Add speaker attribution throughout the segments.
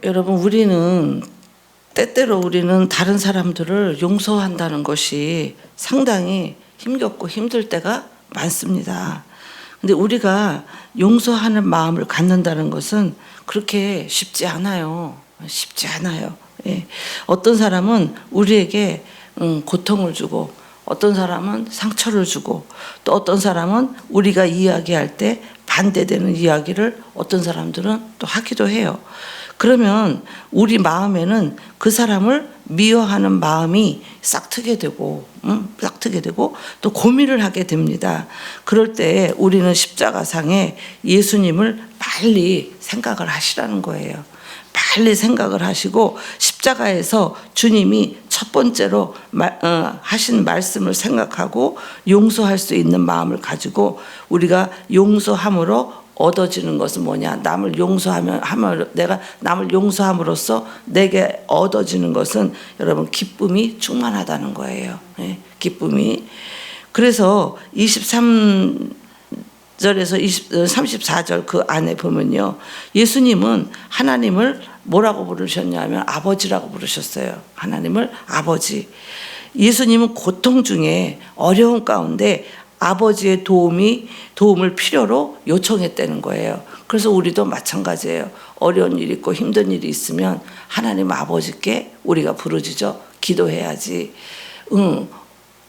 Speaker 1: 여러분, 우리는 때때로 우리는 다른 사람들을 용서한다는 것이 상당히 힘겹고 힘들 때가 많습니다. 근데 우리가 용서하는 마음을 갖는다는 것은 그렇게 쉽지 않아요. 쉽지 않아요. 예. 어떤 사람은 우리에게 고통을 주고, 어떤 사람은 상처를 주고, 또 어떤 사람은 우리가 이야기할 때 반대되는 이야기를 어떤 사람들은 또 하기도 해요. 그러면 우리 마음에는 그 사람을 미워하는 마음이 싹트게 되고, 또 고민을 하게 됩니다. 그럴 때 우리는 십자가상에 예수님을 빨리 생각을 하시라는 거예요. 빨리 생각을 하시고 십자가에서 주님이 첫 번째로 하신 말씀을 생각하고 용서할 수 있는 마음을 가지고, 우리가 용서함으로 얻어지는 것은 뭐냐? 남을 내가 남을 용서함으로써 내게 얻어지는 것은 여러분 기쁨이 충만하다는 거예요. 기쁨이. 그래서 23절에서 34절 그 안에 보면요, 예수님은 하나님을 뭐라고 부르셨냐면 아버지라고 부르셨어요. 하나님을 아버지. 예수님은 고통 중에 어려운 가운데 아버지의 도움을 필요로 요청했다는 거예요. 그래서 우리도 마찬가지예요. 어려운 일 있고 힘든 일이 있으면 하나님 아버지께 우리가 부르짖어 기도해야지.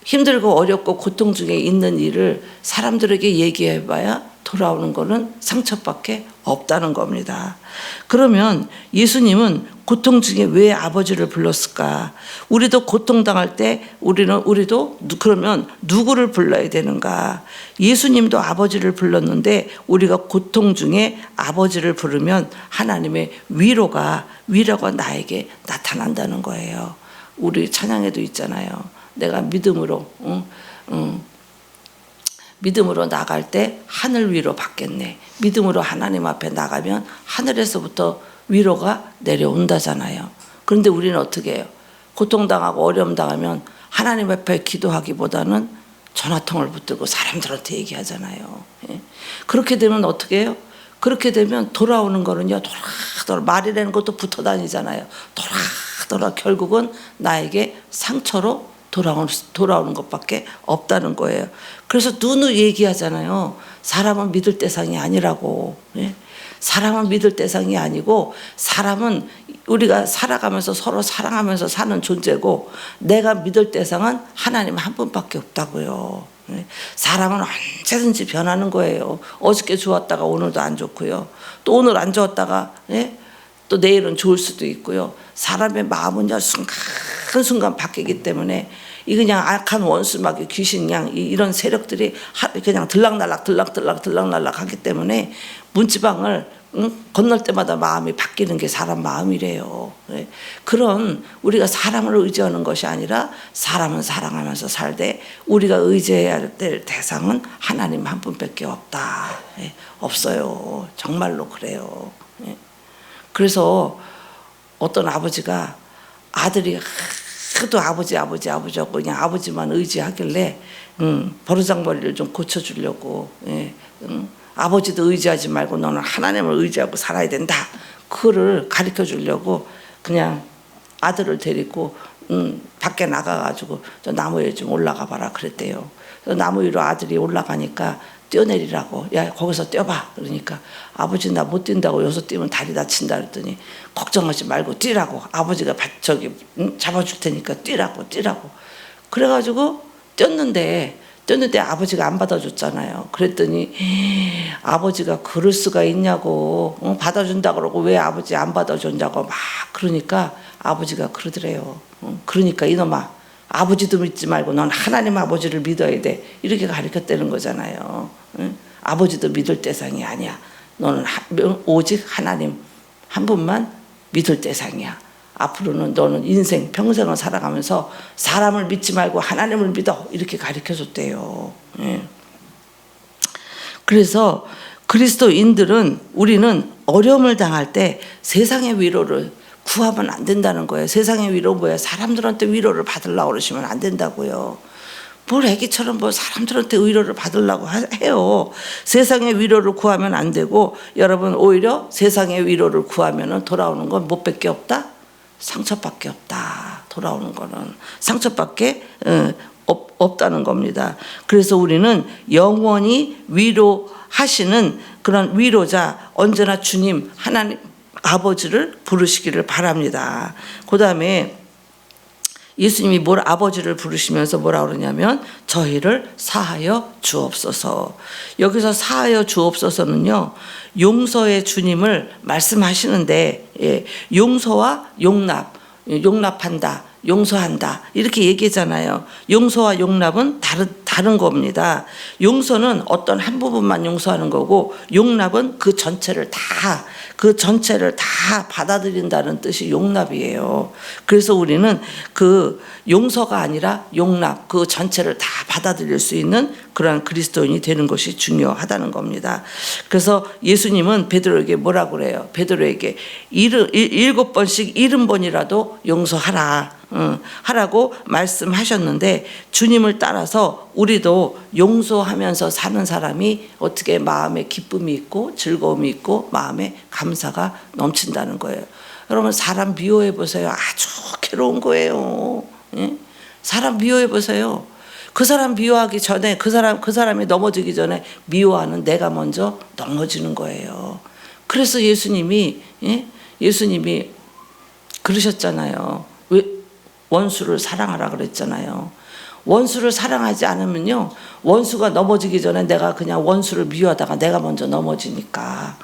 Speaker 1: 힘들고 어렵고 고통 중에 있는 일을 사람들에게 얘기해봐야 돌아오는 거는 상처밖에 없다는 겁니다. 그러면 예수님은 고통 중에 왜 아버지를 불렀을까? 우리도 고통당할 때 우리도 그러면 누구를 불러야 되는가? 예수님도 아버지를 불렀는데 우리가 고통 중에 아버지를 부르면 하나님의 위로가 나에게 나타난다는 거예요. 우리 찬양에도 있잖아요. 내가 믿음으로 나갈 때 하늘 위로 받겠네. 믿음으로 하나님 앞에 나가면 하늘에서부터 위로가 내려온다잖아요. 그런데 우리는 어떻게 해요? 고통당하고 어려움 당하면 하나님 앞에 기도하기보다는 전화통을 붙들고 사람들한테 얘기하잖아요. 그렇게 되면 어떻게 해요? 그렇게 되면 돌아오는 거는요, 돌아 말이라는 것도 붙어 다니잖아요. 돌아 결국은 나에게 상처로 돌아오는 것밖에 없다는 거예요. 그래서 누누이 얘기하잖아요. 사람은 믿을 대상이 아니라고. 사람은 믿을 대상이 아니고, 사람은 우리가 살아가면서 서로 사랑하면서 사는 존재고, 내가 믿을 대상은 하나님 한 분밖에 없다고요. 사람은 언제든지 변하는 거예요. 어저께 좋았다가 오늘도 안 좋고요. 또 오늘 안 좋았다가 또 내일은 좋을 수도 있고요. 사람의 마음은요, 순간순간 바뀌기 때문에 이 그냥 악한 원수막이 귀신 이런 세력들이 그냥 들락날락 하기 때문에 문지방을 건널 때마다 마음이 바뀌는 게 사람 마음이래요. 그런 우리가 사람을 의지하는 것이 아니라 사람은 사랑하면서 살되 우리가 의지해야 될 대상은 하나님 한 분밖에 없다. 없어요. 정말로 그래요. 그래서 어떤 아버지가 아들이 하도 아버지하고 그냥 아버지만 의지하길래 버르장머리를 좀 고쳐주려고, 아버지도 의지하지 말고 너는 하나님을 의지하고 살아야 된다, 그거를 가르쳐 주려고 그냥 아들을 데리고 밖에 나가가지고 저 나무 위에 좀 올라가 봐라 그랬대요. 나무 위로 아들이 올라가니까 뛰어내리라고, 야 거기서 뛰어봐 그러니까, 아버지 나 못 뛴다고, 여기서 뛰면 다리 다친다 그랬더니 걱정하지 말고 뛰라고, 아버지가 잡아줄 테니까 뛰라고 그래가지고 뛰었는데 아버지가 안 받아줬잖아요. 그랬더니 아버지가 그럴 수가 있냐고, 받아준다 그러고 왜 아버지 안 받아줬냐고 막 그러니까 아버지가 그러더래요. 그러니까 이놈아, 아버지도 믿지 말고 넌 하나님 아버지를 믿어야 돼, 이렇게 가르쳤다는 거잖아요. 아버지도 믿을 대상이 아니야. 너는 오직 하나님 한 분만 믿을 대상이야. 앞으로는 너는 인생 평생을 살아가면서 사람을 믿지 말고 하나님을 믿어, 이렇게 가르쳐줬대요. 그래서 그리스도인들은, 우리는 어려움을 당할 때 세상의 위로를 구하면 안 된다는 거예요. 세상의 위로 뭐야? 사람들한테 위로를 받으려고 그러시면 안 된다고요. 뭘 애기처럼 뭐 사람들한테 위로를 받으려고 해요. 세상의 위로를 구하면 안 되고, 여러분 오히려 세상의 위로를 구하면 돌아오는 건 뭐밖에 없다? 상처밖에 없다. 돌아오는 거는 상처밖에 없다는 겁니다. 그래서 우리는 영원히 위로하시는 그런 위로자, 언제나 주님 하나님 아버지를 부르시기를 바랍니다. 그 다음에 예수님이 뭘 아버지를 부르시면서 뭐라 그러냐면 저희를 사하여 주옵소서. 여기서 사하여 주옵소서는요, 용서의 주님을 말씀하시는데, 용서와 용납한다, 용서한다 이렇게 얘기하잖아요. 용서와 용납은 다른 겁니다. 용서는 어떤 한 부분만 용서하는 거고, 용납은 그 전체를 다 받아들인다는 뜻이 용납이에요. 그래서 우리는 그 용서가 아니라 용납, 그 전체를 다 받아들일 수 있는 그러한 그리스도인이 되는 것이 중요하다는 겁니다. 그래서 예수님은 베드로에게 뭐라고 그래요? 베드로에게 7번씩 70번이라도 용서하라. 하라고 말씀하셨는데, 주님을 따라서 우리도 용서하면서 사는 사람이 어떻게 마음에 기쁨이 있고 즐거움이 있고 마음에 감사가 넘친다는 거예요. 여러분, 사람 미워해 보세요. 아주 괴로운 거예요. 사람 미워해 보세요. 그 사람 미워하기 전에, 그 사람이 넘어지기 전에 미워하는 내가 먼저 넘어지는 거예요. 그래서 예수님이 그러셨잖아요. 왜 원수를 사랑하라 그랬잖아요. 원수를 사랑하지 않으면요, 원수가 넘어지기 전에 내가 그냥 원수를 미워하다가 내가 먼저 넘어지니까.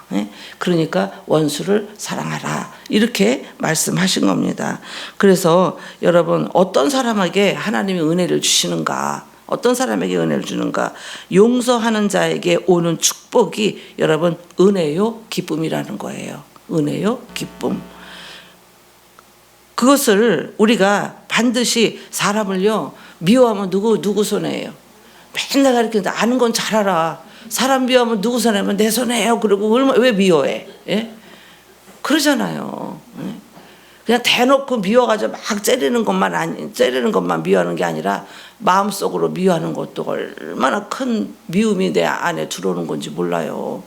Speaker 1: 그러니까 원수를 사랑하라 이렇게 말씀하신 겁니다. 그래서 여러분, 어떤 사람에게 하나님이 은혜를 주시는가, 어떤 사람에게 은혜를 주는가, 용서하는 자에게 오는 축복이 여러분 은혜요 기쁨이라는 거예요. 은혜요 기쁨. 그것을 우리가 반드시, 사람을요 미워하면 누구 손해예요? 맨날 가르치는데 아는 건 잘 알아. 사람 미워하면 누구 손해면 내 손해예요. 그리고 왜 미워해? 예? 그러잖아요. 예? 그냥 대놓고 미워가지고 막 째리는 것만 미워하는 게 아니라 마음속으로 미워하는 것도 얼마나 큰 미움이 내 안에 들어오는 건지 몰라요.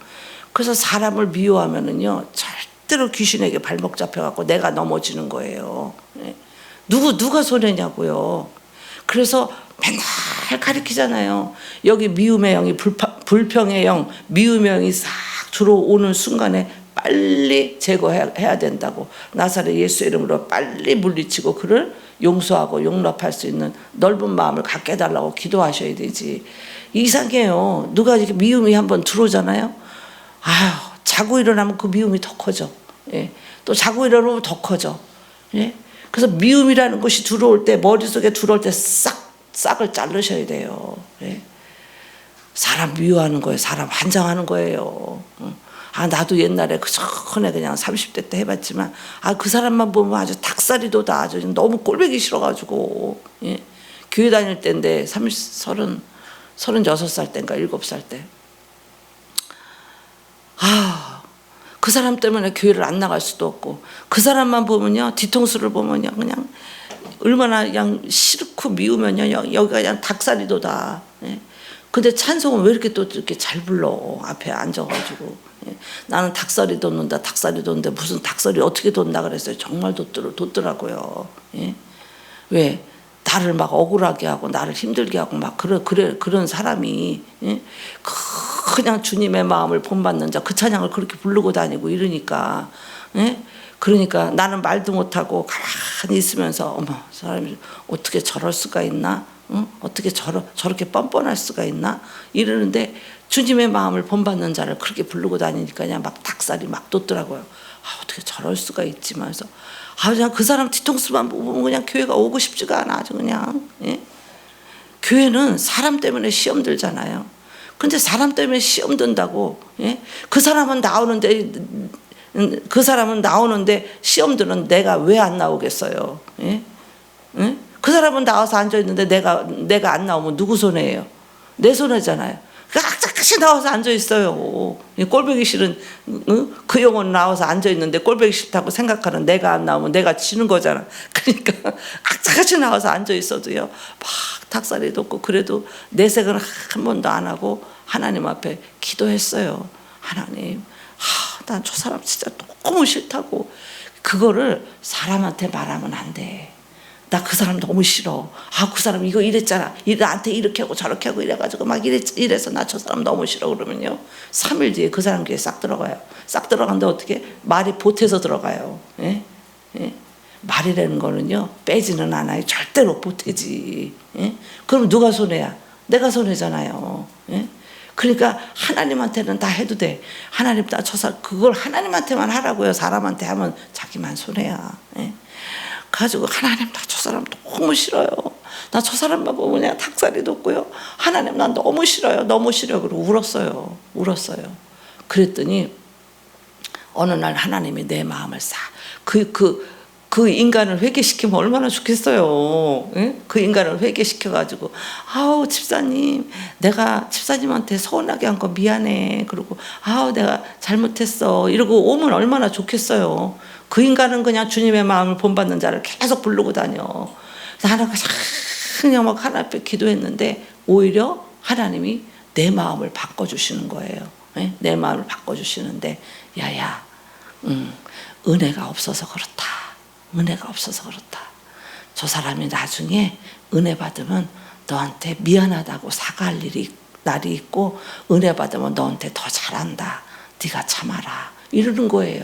Speaker 1: 그래서 사람을 미워하면은요 절대로 귀신에게 발목 잡혀갖고 내가 넘어지는 거예요. 누가 손해냐고요. 그래서 맨날 가르치잖아요. 여기 미움의 영이 불평의 영, 미움의 영이 싹 들어오는 순간에 빨리 제거해야 된다고. 나사렛 예수 이름으로 빨리 물리치고 그를 용서하고 용납할 수 있는 넓은 마음을 갖게 해달라고 기도하셔야 되지. 이상해요. 누가 이렇게 미움이 한번 들어오잖아요. 아휴, 자고 일어나면 그 미움이 더 커져. 예. 또 자고 일어나면 더 커져. 예. 그래서 미움이라는 것이 들어올 때, 머릿속에 들어올 때 싹을 자르셔야 돼요. 예. 사람 미워하는 거예요. 사람 환장하는 거예요. 나도 옛날에 그냥 30대 때 해봤지만, 그 사람만 보면 아주 닭살이 돋아. 아주 너무 꼴보기 싫어가지고. 예. 교회 다닐 때인데, 36살 때인가 7살 때. 그 사람 때문에 교회를 안 나갈 수도 없고, 그 사람만 보면요, 뒤통수를 보면요, 그냥 얼마나 그냥 싫고 미우면요, 여기가 그냥 닭살이 돋아. 예. 근데 찬송은 왜 이렇게 또 이렇게 잘 불러? 앞에 앉아가지고. 예. 나는 닭살이 돋는데 무슨 닭살이 어떻게 돋는다 그랬어요. 정말 돋더라고요. 예. 왜? 나를 막 억울하게 하고 나를 힘들게 하고 막 그런 사람이, 예? 그냥 주님의 마음을 본받는 자, 그 찬양을 그렇게 부르고 다니고 이러니까, 예? 그러니까 나는 말도 못하고 가만히 있으면서, 어머, 사람이 어떻게 저럴 수가 있나? 응? 어떻게 저렇게 뻔뻔할 수가 있나? 이러는데 주님의 마음을 본받는 자를 그렇게 부르고 다니니까 그냥 막 닭살이 막 돋더라고요. 어떻게 저럴 수가 있지만서, 그냥 그 사람 뒤통수만 보면 그냥 교회가 오고 싶지가 않아. 아주 그냥. 예? 교회는 사람 때문에 시험 들잖아요. 근데 사람 때문에 시험 든다고, 예? 그 사람은 나오는데 시험 드는 내가 왜 안 나오겠어요? 예? 예? 그 사람은 나와서 앉아 있는데 내가 안 나오면 누구 손해예요? 내 손해잖아요. 악착같이 나와서 앉아 있어요. 꼴보기 싫은 그 영혼 나와서 앉아 있는데 꼴보기 싫다고 생각하는 내가 안 나오면 내가 지는 거잖아. 그러니까 악착같이 나와서 앉아 있어도요, 막 닭살이 돋고 그래도 내색은 한 번도 안 하고 하나님 앞에 기도했어요. 하나님, 난 저 사람 진짜 너무 싫다고. 그거를 사람한테 말하면 안 돼. 나 그 사람 너무 싫어. 그 사람 이거 이랬잖아. 나한테 이렇게 하고 저렇게 하고 이래가지고 막 이래서 나 저 사람 너무 싫어. 그러면요, 3일 뒤에 그 사람 귀에 싹 들어가요. 싹 들어간데 어떻게? 말이 보태서 들어가요. 예? 예? 말이라는 거는요, 빼지는 않아요. 절대로 보태지. 예? 그럼 누가 손해야? 내가 손해잖아요. 예? 그러니까 하나님한테는 다 해도 돼. 하나님, 나 저 사람, 그걸 하나님한테만 하라고요. 사람한테 하면 자기만 손해야. 예? 가지고 하나님, 나 저 사람 너무 싫어요. 나 저 사람만 보면 그냥 닭살이 돋고요. 하나님, 난 너무 싫어요. 너무 싫어요. 그리고 울었어요. 그랬더니 어느 날 하나님이 내 마음을 그 인간을 회개시키면 얼마나 좋겠어요. 예? 그 인간을 회개시켜가지고, 집사님, 내가 집사님한테 서운하게 한 거 미안해. 그리고 내가 잘못했어. 이러고 오면 얼마나 좋겠어요. 그 인간은 그냥 주님의 마음을 본받는 자를 계속 부르고 다녀. 나는 그냥 막 하나님 앞에 기도했는데 오히려 하나님이 내 마음을 바꿔주시는 거예요. 예? 내 마음을 바꿔주시는데, 야야, 은혜가 없어서 그렇다. 은혜가 없어서 그렇다. 저 사람이 나중에 은혜 받으면 너한테 미안하다고 사과할 날이 있고, 은혜 받으면 너한테 더 잘한다. 네가 참아라. 이러는 거예요.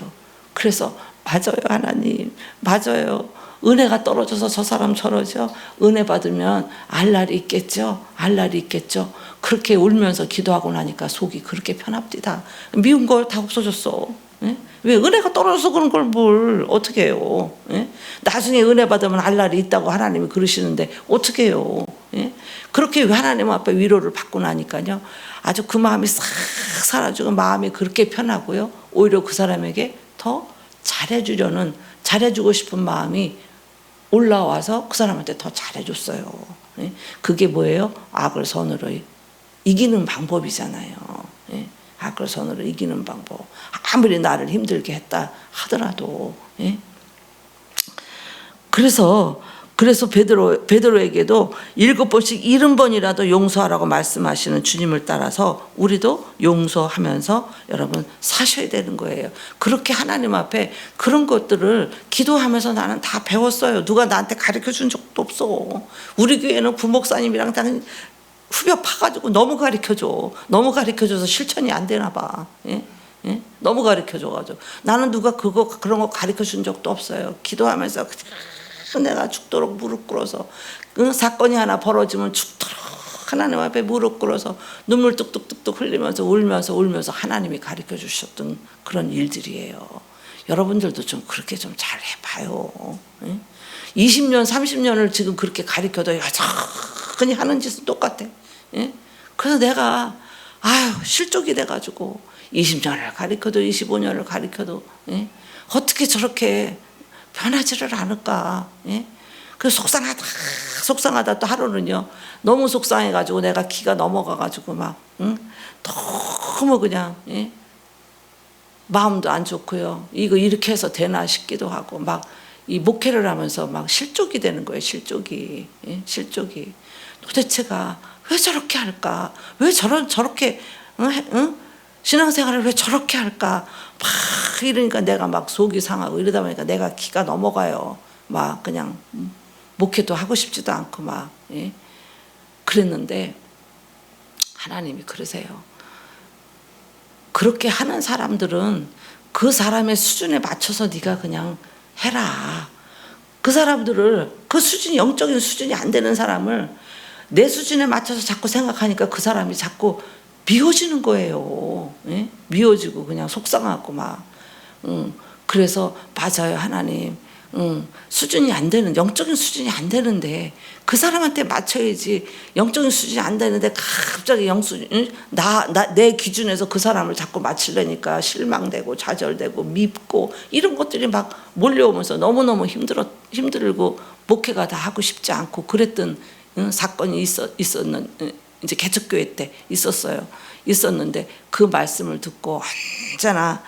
Speaker 1: 그래서 맞아요, 하나님. 맞아요. 은혜가 떨어져서 저 사람 저러죠. 은혜 받으면 알 날이 있겠죠. 알 날이 있겠죠. 그렇게 울면서 기도하고 나니까 속이 그렇게 편합디다. 미운 걸 다 없어졌어. 예? 왜? 은혜가 떨어져서 그런 걸 뭘 어떻게 해요? 예? 나중에 은혜 받으면 알 날이 있다고 하나님이 그러시는데 어떻게 해요? 예? 그렇게 하나님 앞에 위로를 받고 나니까요, 아주 그 마음이 싹 사라지고 마음이 그렇게 편하고요, 오히려 그 사람에게 더 잘해주고 싶은 마음이 올라와서 그 사람한테 더 잘해줬어요. 예? 그게 뭐예요? 악을 선으로 이기는 방법이잖아요. 예? 악을 선으로 이기는 방법. 아무리 나를 힘들게 했다 하더라도. 예? 그래서 베드로에게도 7번씩 70번이라도 용서하라고 말씀하시는 주님을 따라서 우리도 용서하면서 여러분 사셔야 되는 거예요. 그렇게 하나님 앞에 그런 것들을 기도하면서 나는 다 배웠어요. 누가 나한테 가르쳐 준 적도 없어. 우리 교회는 부목사님이랑 후벼 파가지고 너무 가르쳐줘서 실천이 안 되나 봐. 예? 예? 너무 가르쳐줘가지고 나는 누가 그런 거 가르쳐 준 적도 없어요. 기도하면서 내가 죽도록 무릎 꿇어서, 사건이 하나 벌어지면 죽도록 하나님 앞에 무릎 꿇어서 눈물 뚝뚝뚝뚝 흘리면서 울면서 하나님이 가르쳐 주셨던 그런 일들이에요. 여러분들도 좀 그렇게 좀 잘 해봐요. 20년 30년을 지금 그렇게 가르쳐도 여전히 하는 짓은 똑같아. 그래서 내가 실족이 돼가지고 20년을 가르쳐도 25년을 가르쳐도 어떻게 저렇게 변하지를 않을까. 그래서 속상하다 또 하루는요, 너무 속상해가지고 내가 기가 넘어가가지고 막 너무 그냥 마음도 안 좋고요, 이거 이렇게 해서 되나 싶기도 하고 막 이 목회를 하면서 막 실족이 되는 거예요. 실족이. 도대체가 왜 저렇게 할까? 왜 저렇게 신앙생활을 왜 저렇게 할까? 막 이러니까 내가 막 속이 상하고 이러다 보니까 내가 기가 넘어가요. 막 그냥 목회도 하고 싶지도 않고 막. 그랬는데 하나님이 그러세요. 그렇게 하는 사람들은 그 사람의 수준에 맞춰서 네가 그냥 해라. 그 사람들을, 그 수준이, 영적인 수준이 안 되는 사람을 내 수준에 맞춰서 자꾸 생각하니까 그 사람이 자꾸 미워지는 거예요. 미워지고 그냥 속상하고 막. 그래서 맞아요, 하나님. 수준이 안 되는, 영적인 수준이 안 되는데 그 사람한테 맞춰야지. 영적인 수준이 안 되는데 갑자기 내 기준에서 그 사람을 자꾸 맞추려니까 실망되고 좌절되고 밉고 이런 것들이 막 몰려오면서 너무너무 힘들고 목회가 다 하고 싶지 않고 그랬던 사건이 이제 개척교회 때 있었는데 그 말씀을 듣고 언제나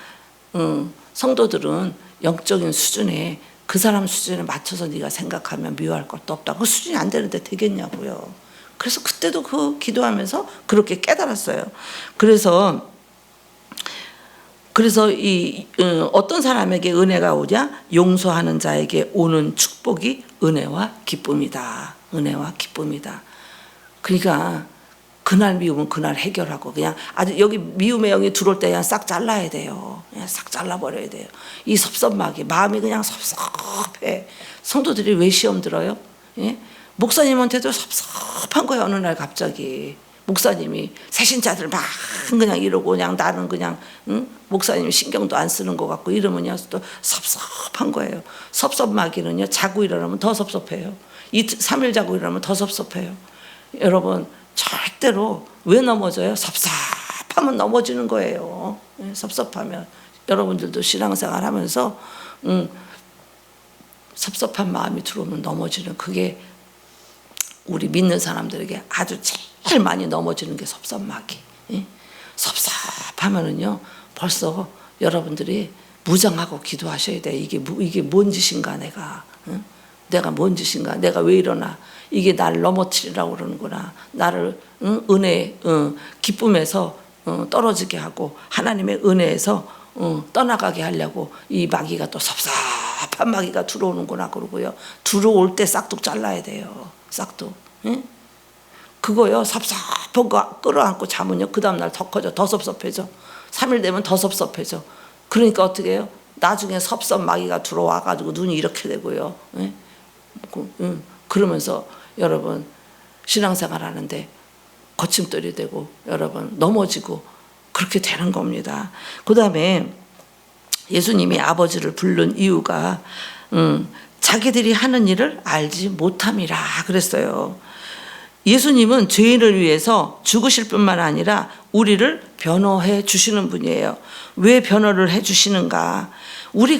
Speaker 1: 성도들은 영적인 수준에 그 사람 수준에 맞춰서 네가 생각하면 미워할 것도 없다. 그 수준이 안 되는데 되겠냐고요. 그래서 그때도 그 기도하면서 그렇게 깨달았어요. 그래서 어떤 사람에게 은혜가 오냐? 용서하는 자에게 오는 축복이 은혜와 기쁨이다. 은혜와 기쁨이다. 그러니까 그날 미우면 그날 해결하고 그냥 아주 여기 미움의 영이 들어올 때 그냥 싹 잘라야 돼요. 그냥 싹 잘라버려야 돼요. 이 섭섭하게 마음이 그냥 섭섭해. 성도들이 왜 시험 들어요? 예? 목사님한테도 섭섭한 거예요. 어느 날 갑자기 목사님이 새신자들 막 그냥 이러고 그냥 나는 그냥 목사님이 신경도 안 쓰는 것 같고 이러면요 또 섭섭한 거예요. 섭섭마귀는요 자고 일어나면 더 섭섭해요. 3일 자고 일어나면 더 섭섭해요. 여러분 절대로 왜 넘어져요? 섭섭하면 넘어지는 거예요. 섭섭하면 여러분들도 신앙생활 하면서 섭섭한 마음이 들어오면 넘어지는 그게 우리 믿는 사람들에게 아주 제일 많이 넘어지는 게 섭섭마귀. 섭섭하면은요 벌써 여러분들이 무장하고 기도하셔야 돼. 이게 뭔 짓인가 내가 뭔 짓인가 내가 왜 이러나 이게 나를 넘어뜨리라고 그러는구나. 나를 은혜 기쁨에서 떨어지게 하고 하나님의 은혜에서 떠나가게 하려고 이 마귀가 또 섭섭한 마귀가 들어오는구나 그러고요. 들어올 때 싹둑 잘라야 돼요. 싹둑. 그거요 섭섭한 거 끌어안고 자면요 그 다음날 더 커져. 더 섭섭해져. 3일 되면 더 섭섭해져. 그러니까 어떻게 해요? 나중에 섭섭 마귀가 들어와가지고 눈이 이렇게 되고요. 그러면서 여러분 신앙생활 하는데 거침돌이 되고 여러분 넘어지고 그렇게 되는 겁니다. 그 다음에 예수님이 아버지를 부른 이유가 자기들이 하는 일을 알지 못함이라 그랬어요. 예수님은 죄인을 위해서 죽으실 뿐만 아니라 우리를 변호해 주시는 분이에요. 왜 변호를 해 주시는가? 우리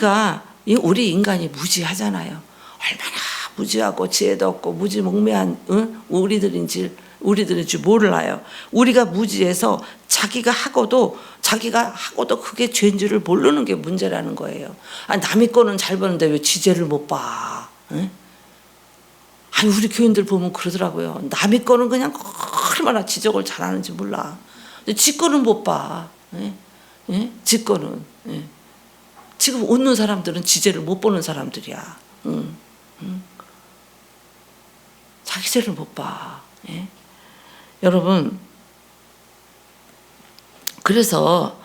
Speaker 1: 인간이 무지하잖아요. 얼마나 무지하고 지혜도 없고 무지몽매한 우리들인지 몰라요. 우리가 무지해서 자기가 하고도 그게 죄인지를 모르는 게 문제라는 거예요. 남의 거는 잘 보는데 왜 지죄를 못 봐? 우리 교인들 보면 그러더라고요. 남의 거는 그냥 얼마나 지적을 잘하는지 몰라. 지 거는 못 봐. 지 거는. 지금 웃는 사람들은 지죄를 못 보는 사람들이야. 자기 죄를 못 봐. 여러분, 그래서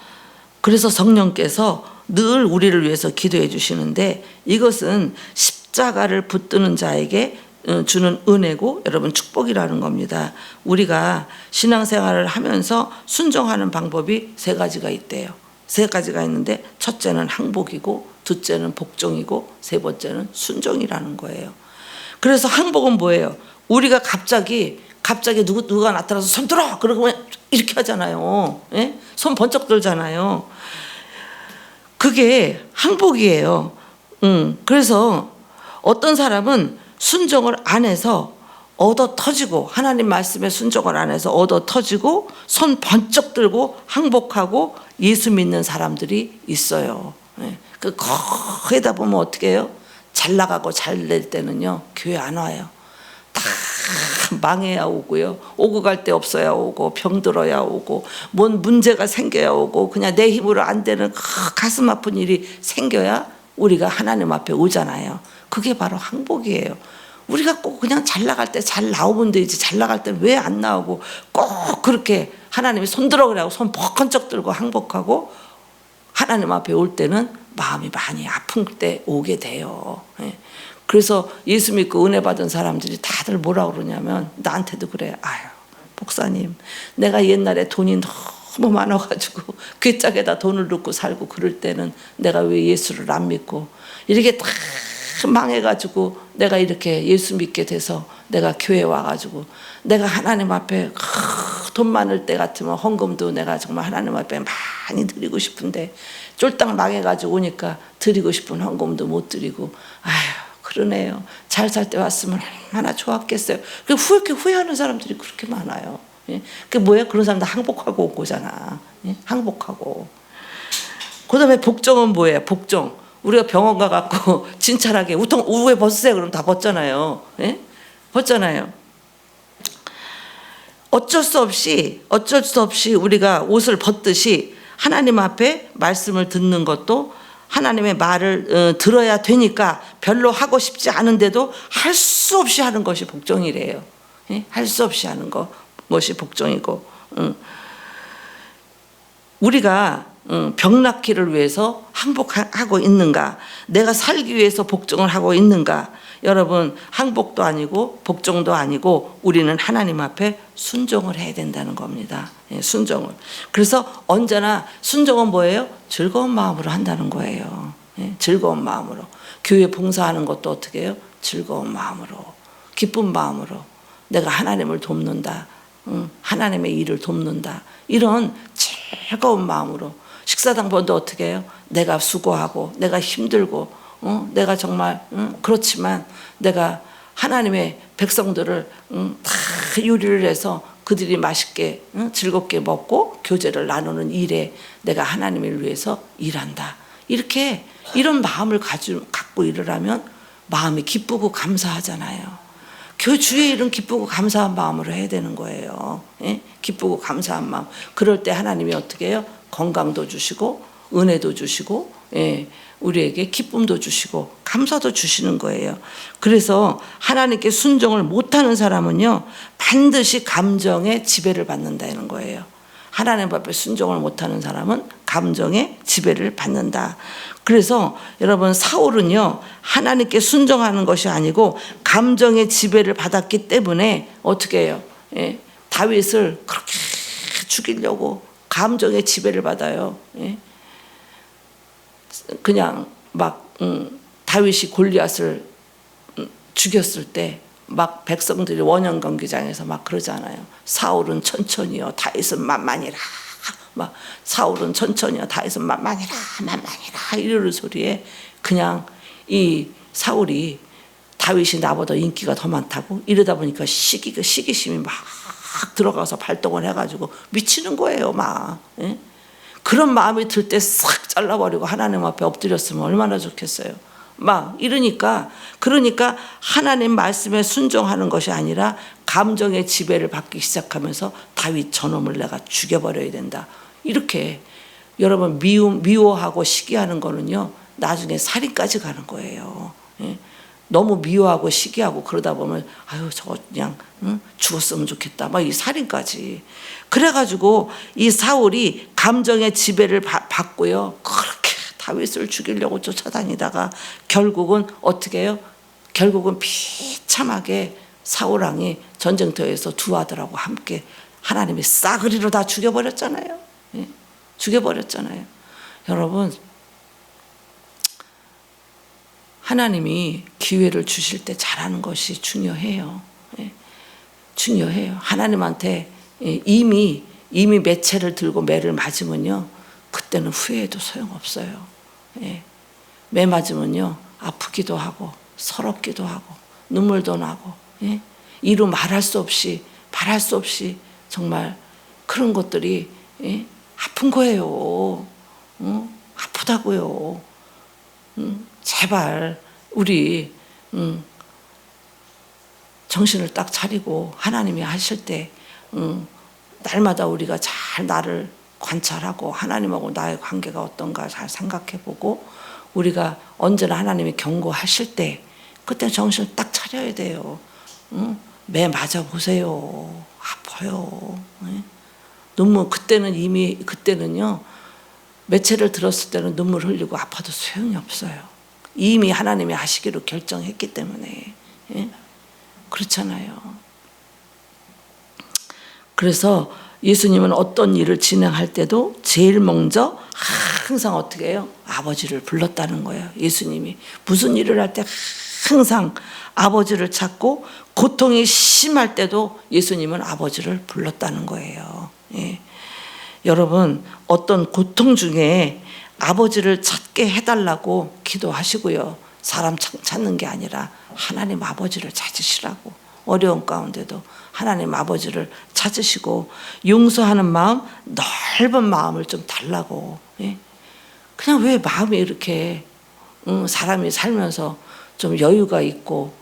Speaker 1: 성령께서 늘 우리를 위해서 기도해 주시는데 이것은 십자가를 붙드는 자에게 주는 은혜고 여러분 축복이라는 겁니다. 우리가 신앙생활을 하면서 순종하는 방법이 3가지가 있대요. 3가지가 있는데 첫째는 항복이고 둘째는 복종이고 세 번째는 순종이라는 거예요. 그래서 항복은 뭐예요? 우리가 갑자기 누가 나타나서 손 들어! 그러고 이렇게 하잖아요. 손 번쩍 들잖아요. 그게 항복이에요. 그래서 어떤 사람은 순종을 안 해서 얻어 터지고 하나님 말씀에 순종을 안 해서 얻어 터지고 손 번쩍 들고 항복하고 예수 믿는 사람들이 있어요. 거기다 보면 어떻게 해요? 잘 나가고 잘 될 때는요 교회 안 와요. 다 망해야 오고요. 오고 갈 데 없어야 오고 병들어야 오고 뭔 문제가 생겨야 오고 그냥 내 힘으로 안 되는 가슴 아픈 일이 생겨야 우리가 하나님 앞에 오잖아요. 그게 바로 항복이에요. 우리가 꼭 그냥 잘 나갈 때 잘 나오면 되지 잘 나갈 때 왜 안 나오고 꼭 그렇게 하나님이 손 들어 그래고 손 번쩍 들고 항복하고 하나님 앞에 올 때는 마음이 많이 아픈 때 오게 돼요. 그래서 예수 믿고 은혜 받은 사람들이 다들 뭐라 그러냐면 나한테도 그래. 목사님 내가 옛날에 돈이 너무 많아가지고 괴짝에다 돈을 넣고 살고 그럴 때는 내가 왜 예수를 안 믿고 이렇게 다 망해가지고 내가 이렇게 예수 믿게 돼서 내가 교회 와가지고 내가 하나님 앞에 돈 많을 때 같으면 헌금도 내가 정말 하나님 앞에 많이 드리고 싶은데 쫄딱 망해가지고 오니까 드리고 싶은 헌금도 못 드리고 그러네요. 잘 살 때 왔으면 얼마나 좋았겠어요. 그렇게 후회하는 사람들이 그렇게 많아요. 예? 그게 뭐예요? 그런 사람들 항복하고 온 거잖아. 예? 항복하고. 그 다음에 복종은 뭐예요? 복종. 우리가 병원 가갖고 진찰하게 우에 벗으세요. 그럼 다 벗잖아요. 예? 벗잖아요. 어쩔 수 없이 우리가 옷을 벗듯이 하나님 앞에 말씀을 듣는 것도 하나님의 말을 들어야 되니까 별로 하고 싶지 않은데도 할 수 없이 하는 것이 복종이래요. 예? 할 수 없이 하는 것이 복종이고, 우리가 병 낫기를 위해서 항복하고 있는가, 내가 살기 위해서 복종을 하고 있는가. 여러분, 항복도 아니고 복종도 아니고 우리는 하나님 앞에 순종을 해야 된다는 겁니다. 예, 순종을. 그래서 언제나 순종은 뭐예요? 즐거운 마음으로 한다는 거예요. 예, 즐거운 마음으로. 교회 봉사하는 것도 어떻게 해요? 즐거운 마음으로, 기쁜 마음으로. 내가 하나님을 돕는다, 하나님의 일을 돕는다, 이런 즐거운 마음으로. 식사당번도 어떻게 해요? 내가 수고하고 내가 힘들고 내가 정말 그렇지만 내가 하나님의 백성들을 다 요리를 해서 그들이 맛있게 즐겁게 먹고 교제를 나누는 일에 내가 하나님을 위해서 일한다. 이렇게 이런 마음을 갖고 일을 하면 마음이 기쁘고 감사하잖아요. 그 주의 일은 기쁘고 감사한 마음으로 해야 되는 거예요. 예? 기쁘고 감사한 마음. 그럴 때 하나님이 어떻게 해요? 건강도 주시고 은혜도 주시고, 예, 우리에게 기쁨도 주시고 감사도 주시는 거예요. 그래서 하나님께 순종을 못하는 사람은요, 반드시 감정의 지배를 받는다는 거예요. 하나님 앞에 순종을 못하는 사람은 감정의 지배를 받는다. 그래서 여러분, 사울은요, 하나님께 순종하는 것이 아니고 감정의 지배를 받았기 때문에 어떻게 해요? 예, 다윗을 그렇게 죽이려고 감정의 지배를 받아요. 예? 그냥 막 다윗이 골리앗을 죽였을 때 막 백성들이 원형 경기장에서 막 그러잖아요. 사울은 천천히요, 다윗은 만만이라. 막 사울은 천천히요, 다윗은 만만이라, 만만이라 이러는 소리에 그냥 이 사울이 다윗이 나보다 인기가 더 많다고 이러다 보니까 시기심이 막 들어가서 발동을 해가지고 미치는 거예요, 막. 예? 그런 마음이 들 때 싹 잘라버리고 하나님 앞에 엎드렸으면 얼마나 좋겠어요. 막 이러니까, 그러니까 하나님 말씀에 순종하는 것이 아니라 감정의 지배를 받기 시작하면서 다윗 저놈을 내가 죽여버려야 된다. 이렇게 여러분, 미워하고 시기하는 거는요, 나중에 살인까지 가는 거예요. 예? 너무 미워하고 시기하고 그러다 보면 아유, 저거 그냥 죽었으면 좋겠다, 막 이 살인까지. 그래가지고 이 사울이 감정의 지배를 받고요, 그렇게 다윗을 죽이려고 쫓아다니다가 결국은 어떻게 해요? 결국은 비참하게 사울왕이 전쟁터에서 두 아들하고 함께 하나님이 싸그리로 다 죽여버렸잖아요. 예? 죽여버렸잖아요. 여러분, 하나님이 기회를 주실 때 잘하는 것이 중요해요. 예. 중요해요. 하나님한테 이미 매체를 들고 매를 맞으면요, 그때는 후회해도 소용없어요. 예. 매 맞으면요, 아프기도 하고 서럽기도 하고 눈물도 나고, 예. 이루 말할 수 없이 정말 그런 것들이, 예, 아픈 거예요. 아프다고요. 제발 우리 정신을 딱 차리고 하나님이 하실 때 날마다 우리가 잘 나를 관찰하고 하나님하고 나의 관계가 어떤가 잘 생각해보고, 우리가 언제나 하나님이 경고하실 때 그때 정신을 딱 차려야 돼요. 매 맞아보세요. 아파요. 눈물, 그때는요, 매체를 들었을 때는 눈물 흘리고 아파도 소용이 없어요. 이미 하나님이 하시기로 결정했기 때문에. 예? 그렇잖아요. 그래서 예수님은 어떤 일을 진행할 때도 제일 먼저 항상 어떻게 해요? 아버지를 불렀다는 거예요. 예수님이 무슨 일을 할 때 항상 아버지를 찾고, 고통이 심할 때도 예수님은 아버지를 불렀다는 거예요. 예. 여러분, 어떤 고통 중에 아버지를 찾게 해달라고 기도하시고요. 사람 찾는 게 아니라 하나님 아버지를 찾으시라고. 어려운 가운데도 하나님 아버지를 찾으시고 용서하는 마음, 넓은 마음을 좀 달라고. 예? 그냥 왜 마음이 이렇게 사람이 살면서 좀 여유가 있고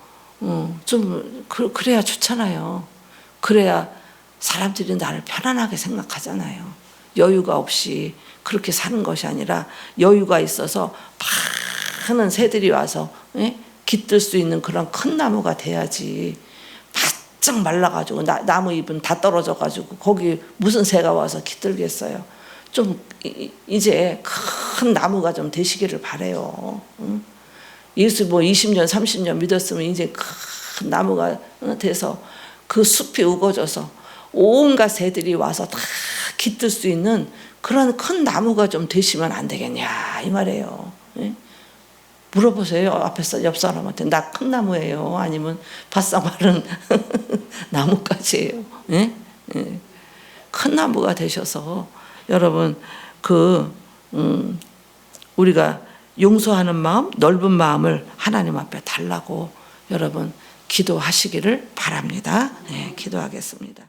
Speaker 1: 좀 그래야 좋잖아요. 그래야 사람들이 나를 편안하게 생각하잖아요. 여유가 없이 그렇게 사는 것이 아니라 여유가 있어서 많은 새들이 와서 깃들 수 있는 그런 큰 나무가 돼야지. 바짝 말라가지고 나무 잎은 다 떨어져가지고 거기 무슨 새가 와서 깃들겠어요. 좀 이제 큰 나무가 좀 되시기를 바래요. 예수 20년 30년 믿었으면 이제 큰 나무가 돼서 그 숲이 우거져서 온갖 새들이 와서 다 깃들 수 있는 그런 큰 나무가 좀 되시면 안 되겠냐 이 말이에요. 물어보세요. 앞에서 옆 사람한테 나 큰 나무예요? 아니면 바싹 마른 나무까지예요? 큰 나무가 되셔서 여러분 우리가 용서하는 마음, 넓은 마음을 하나님 앞에 달라고 여러분 기도하시기를 바랍니다. 기도하겠습니다.